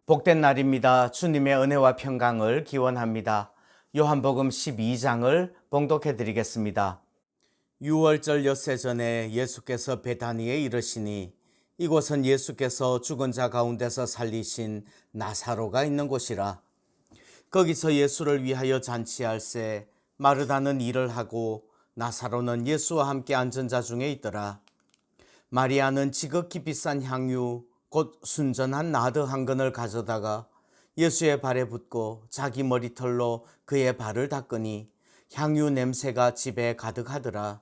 복된 날입니다. 주님의 은혜와 평강을 기원합니다. 요한복음 12장을 봉독해 드리겠습니다. 6월절 엿새 전에 예수께서 베다니에 이르시니 이곳은 예수께서 죽은 자 가운데서 살리신 나사로가 있는 곳이라. 거기서 예수를 위하여 잔치할새 마르다는 일을 하고 나사로는 예수와 함께 앉은 자 중에 있더라. 마리아는 지극히 비싼 향유 곧 순전한 나드 한 근을 가져다가 예수의 발에 붓고 자기 머리털로 그의 발을 닦으니 향유 냄새가 집에 가득하더라.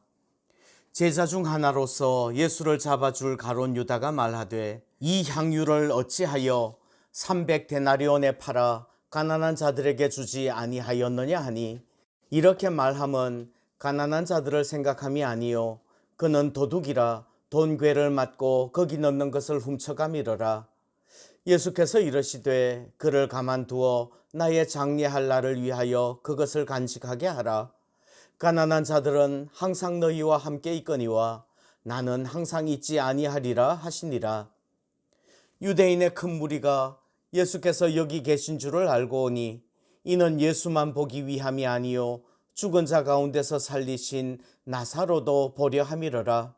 제자 중 하나로서 예수를 잡아줄 가룟 유다가 말하되 이 향유를 어찌하여 300데나리온에 팔아 가난한 자들에게 주지 아니하였느냐 하니, 이렇게 말함은 가난한 자들을 생각함이 아니요 그는 도둑이라 돈괴를 맞고 거기 넣는 것을 훔쳐가미러라. 예수께서 이르시되 그를 가만두어 나의 장례할 날을 위하여 그것을 간직하게 하라. 가난한 자들은 항상 너희와 함께 있거니와 나는 항상 있지 아니하리라 하시니라. 유대인의 큰 무리가 예수께서 여기 계신 줄을 알고 오니 이는 예수만 보기 위함이 아니요 죽은 자 가운데서 살리신 나사로도 보려 함이러라.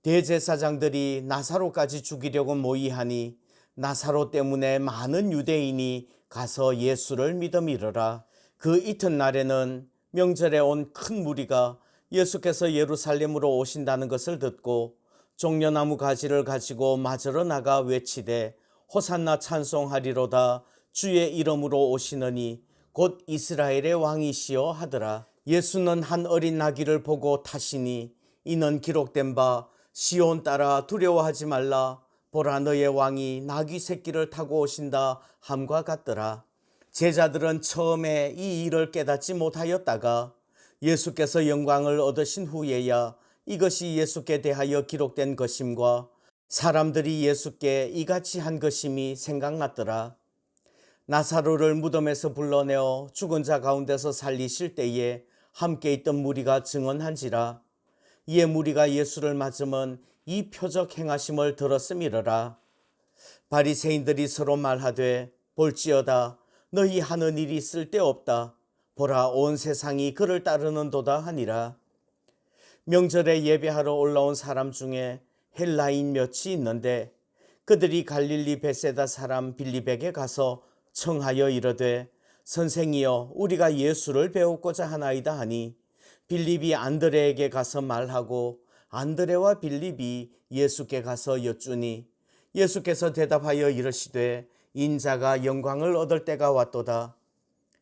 대제사장들이 나사로까지 죽이려고 모의하니 나사로 때문에 많은 유대인이 가서 예수를 믿음이러라. 그 이튿날에는 명절에 온 큰 무리가 예수께서 예루살렘으로 오신다는 것을 듣고 종려나무 가지를 가지고 맞으러 나가 외치되 호산나 찬송하리로다 주의 이름으로 오시느니 곧 이스라엘의 왕이시여 하더라. 예수는 한 어린 나귀를 보고 타시니 이는 기록된 바 시온 따라 두려워하지 말라 보라 너의 왕이 나귀 새끼를 타고 오신다 함과 같더라. 제자들은 처음에 이 일을 깨닫지 못하였다가 예수께서 영광을 얻으신 후에야 이것이 예수께 대하여 기록된 것임과 사람들이 예수께 이같이 한 것임이 생각났더라. 나사로를 무덤에서 불러내어 죽은 자 가운데서 살리실 때에 함께 있던 무리가 증언한지라. 이에 무리가 예수를 맞으면 이 표적 행하심을 들었음이러라. 바리새인들이 서로 말하되 볼지어다 너희 하는 일이 쓸데없다. 보라 온 세상이 그를 따르는도다 하니라. 명절에 예배하러 올라온 사람 중에 헬라인 몇이 있는데 그들이 갈릴리 베세다 사람 빌립에게 가서 청하여 이르되 선생이여 우리가 예수를 배우고자 하나이다 하니, 빌립이 안드레에게 가서 말하고 안드레와 빌립이 예수께 가서 여쭈니 예수께서 대답하여 이르시되 인자가 영광을 얻을 때가 왔도다.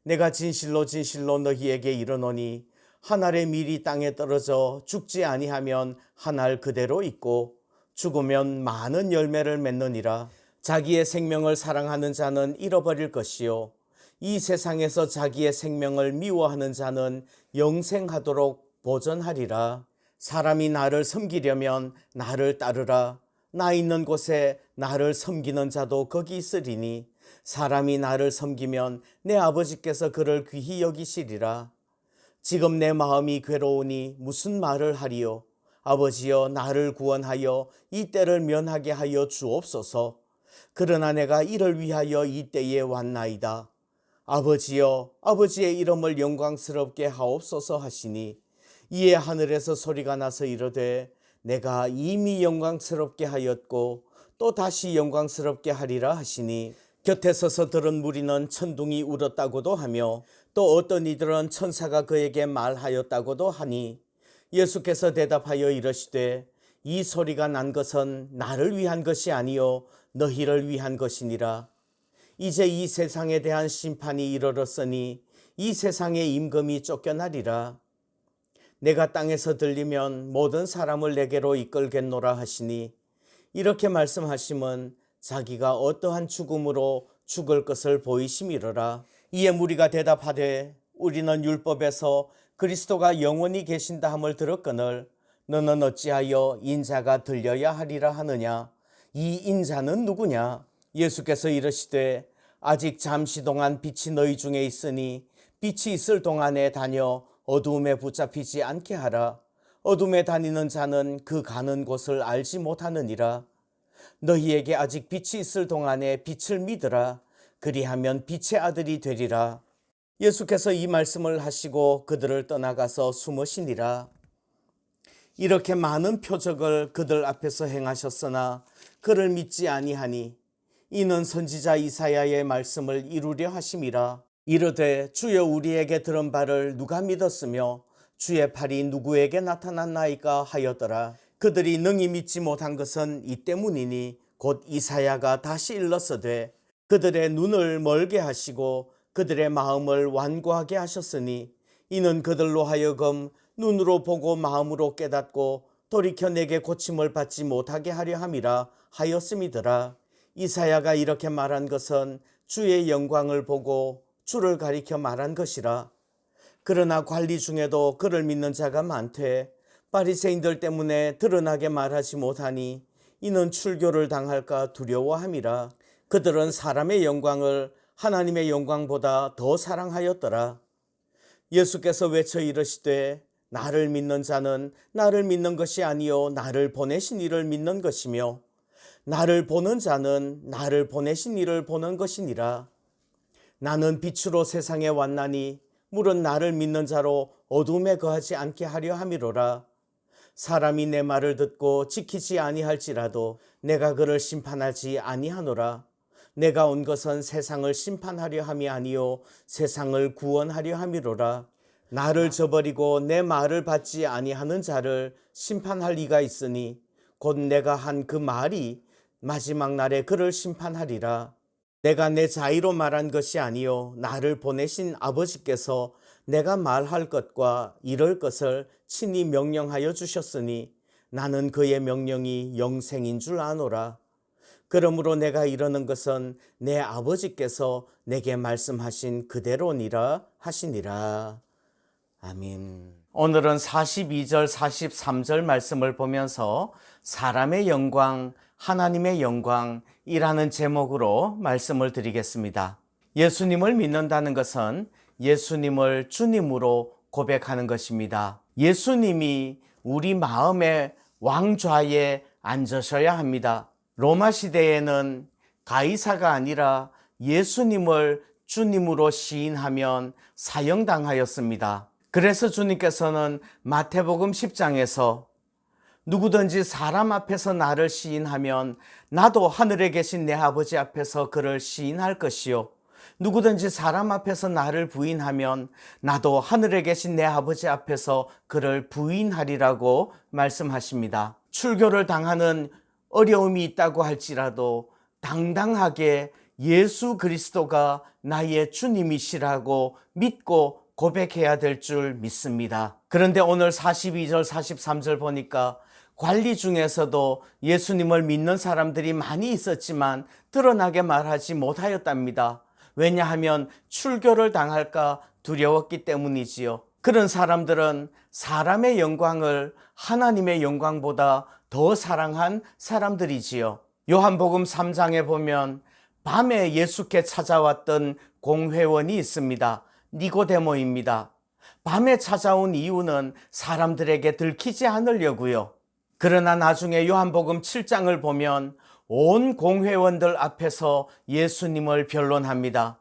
내가 진실로 진실로 너희에게 이르노니 한 알의 밀이 땅에 떨어져 죽지 아니하면 한 알 그대로 있고 죽으면 많은 열매를 맺느니라. 자기의 생명을 사랑하는 자는 잃어버릴 것이요 이 세상에서 자기의 생명을 미워하는 자는 영생하도록 보전하리라. 사람이 나를 섬기려면 나를 따르라. 나 있는 곳에 나를 섬기는 자도 거기 있으리니 사람이 나를 섬기면 내 아버지께서 그를 귀히 여기시리라. 지금 내 마음이 괴로우니 무슨 말을 하리요. 아버지여 나를 구원하여 이 때를 면하게 하여 주옵소서. 그러나 내가 이를 위하여 이 때에 왔나이다. 아버지여 아버지의 이름을 영광스럽게 하옵소서 하시니, 이에 하늘에서 소리가 나서 이르되 내가 이미 영광스럽게 하였고 또 다시 영광스럽게 하리라 하시니, 곁에 서서 들은 무리는 천둥이 울었다고도 하며 또 어떤 이들은 천사가 그에게 말하였다고도 하니, 예수께서 대답하여 이르시되 이 소리가 난 것은 나를 위한 것이 아니요 너희를 위한 것이니라. 이제 이 세상에 대한 심판이 이르렀으니 이 세상의 임금이 쫓겨나리라. 내가 땅에서 들리면 모든 사람을 내게로 이끌겠노라 하시니, 이렇게 말씀하심은 자기가 어떠한 죽음으로 죽을 것을 보이심이로라. 이에 무리가 대답하되 우리는 율법에서 그리스도가 영원히 계신다 함을 들었거늘 너는 어찌하여 인자가 들려야 하리라 하느냐. 이 인자는 누구냐. 예수께서 이르시되 아직 잠시 동안 빛이 너희 중에 있으니 빛이 있을 동안에 다녀 어두움에 붙잡히지 않게 하라. 어둠에 다니는 자는 그 가는 곳을 알지 못하느니라. 너희에게 아직 빛이 있을 동안에 빛을 믿으라. 그리하면 빛의 아들이 되리라. 예수께서 이 말씀을 하시고 그들을 떠나가서 숨으시니라. 이렇게 많은 표적을 그들 앞에서 행하셨으나 그를 믿지 아니하니 이는 선지자 이사야의 말씀을 이루려 하심이라. 이르되 주여 우리에게 들은 바를 누가 믿었으며 주의 팔이 누구에게 나타났나이까 하였더라. 그들이 능히 믿지 못한 것은 이 때문이니 곧 이사야가 다시 일렀으되 그들의 눈을 멀게 하시고 그들의 마음을 완고하게 하셨으니 이는 그들로 하여금 눈으로 보고 마음으로 깨닫고 돌이켜 내게 고침을 받지 못하게 하려 함이라 하였음이더라. 이사야가 이렇게 말한 것은 주의 영광을 보고 주를 가리켜 말한 것이라. 그러나 관리 중에도 그를 믿는 자가 많되 바리새인들 때문에 드러나게 말하지 못하니 이는 출교를 당할까 두려워함이라. 그들은 사람의 영광을 하나님의 영광보다 더 사랑하였더라. 예수께서 외쳐 이르시되 나를 믿는 자는 나를 믿는 것이 아니요 나를 보내신 이를 믿는 것이며 나를 보는 자는 나를 보내신 이를 보는 것이니라. 나는 빛으로 세상에 왔나니 물은 나를 믿는 자로 어둠에 거하지 않게 하려 함이로라. 사람이 내 말을 듣고 지키지 아니할지라도 내가 그를 심판하지 아니하노라. 내가 온 것은 세상을 심판하려 함이 아니요 세상을 구원하려 함이로라. 나를 저버리고 내 말을 받지 아니하는 자를 심판할 이가 있으니 곧 내가 한 그 말이 마지막 날에 그를 심판하리라. 내가 내 자의로 말한 것이 아니요 나를 보내신 아버지께서 내가 말할 것과 이럴 것을 친히 명령하여 주셨으니 나는 그의 명령이 영생인 줄 아노라. 그러므로 내가 이러는 것은 내 아버지께서 내게 말씀하신 그대로니라 하시니라. 아멘. 오늘은 42절 43절 말씀을 보면서 사람의 영광, 하나님의 영광이라는 제목으로 말씀을 드리겠습니다. 예수님을 믿는다는 것은 예수님을 주님으로 고백하는 것입니다. 예수님이 우리 마음의 왕좌에 앉으셔야 합니다. 로마 시대에는 가이사가 아니라 예수님을 주님으로 시인하면 사형당하였습니다. 그래서 주님께서는 마태복음 10장에서 누구든지 사람 앞에서 나를 시인하면 나도 하늘에 계신 내 아버지 앞에서 그를 시인할 것이요 누구든지 사람 앞에서 나를 부인하면 나도 하늘에 계신 내 아버지 앞에서 그를 부인하리라고 말씀하십니다. 출교를 당하는 어려움이 있다고 할지라도 당당하게 예수 그리스도가 나의 주님이시라고 믿고 고백해야 될 줄 믿습니다. 그런데 오늘 42절 43절 보니까 관리 중에서도 예수님을 믿는 사람들이 많이 있었지만 드러나게 말하지 못하였답니다. 왜냐하면 출교를 당할까 두려웠기 때문이지요. 그런 사람들은 사람의 영광을 하나님의 영광보다 더 사랑한 사람들이지요. 요한복음 3장에 보면 밤에 예수께 찾아왔던 공회원이 있습니다. 니고데모입니다. 밤에 찾아온 이유는 사람들에게 들키지 않으려고요. 그러나 나중에 요한복음 7장을 보면 온 공회원들 앞에서 예수님을 변론합니다.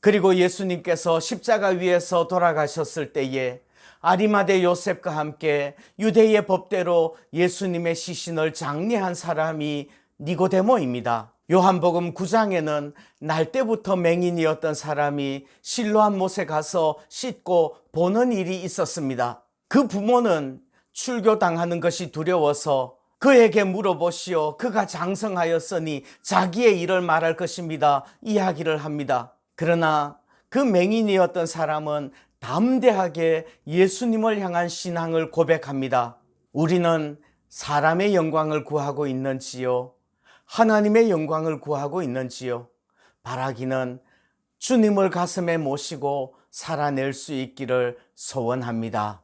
그리고 예수님께서 십자가 위에서 돌아가셨을 때에 아리마대 요셉과 함께 유대의 법대로 예수님의 시신을 장례한 사람이 니고데모입니다. 요한복음 9장에는 날 때부터 맹인이었던 사람이 실로암 못에 가서 씻고 보는 일이 있었습니다. 그 부모는 출교당하는 것이 두려워서 그에게 물어보시오. 그가 장성하였으니 자기의 일을 말할 것입니다. 이야기를 합니다. 그러나 그 맹인이었던 사람은 담대하게 예수님을 향한 신앙을 고백합니다. 우리는 사람의 영광을 구하고 있는지요? 하나님의 영광을 구하고 있는지요? 바라기는 주님을 가슴에 모시고 살아낼 수 있기를 소원합니다.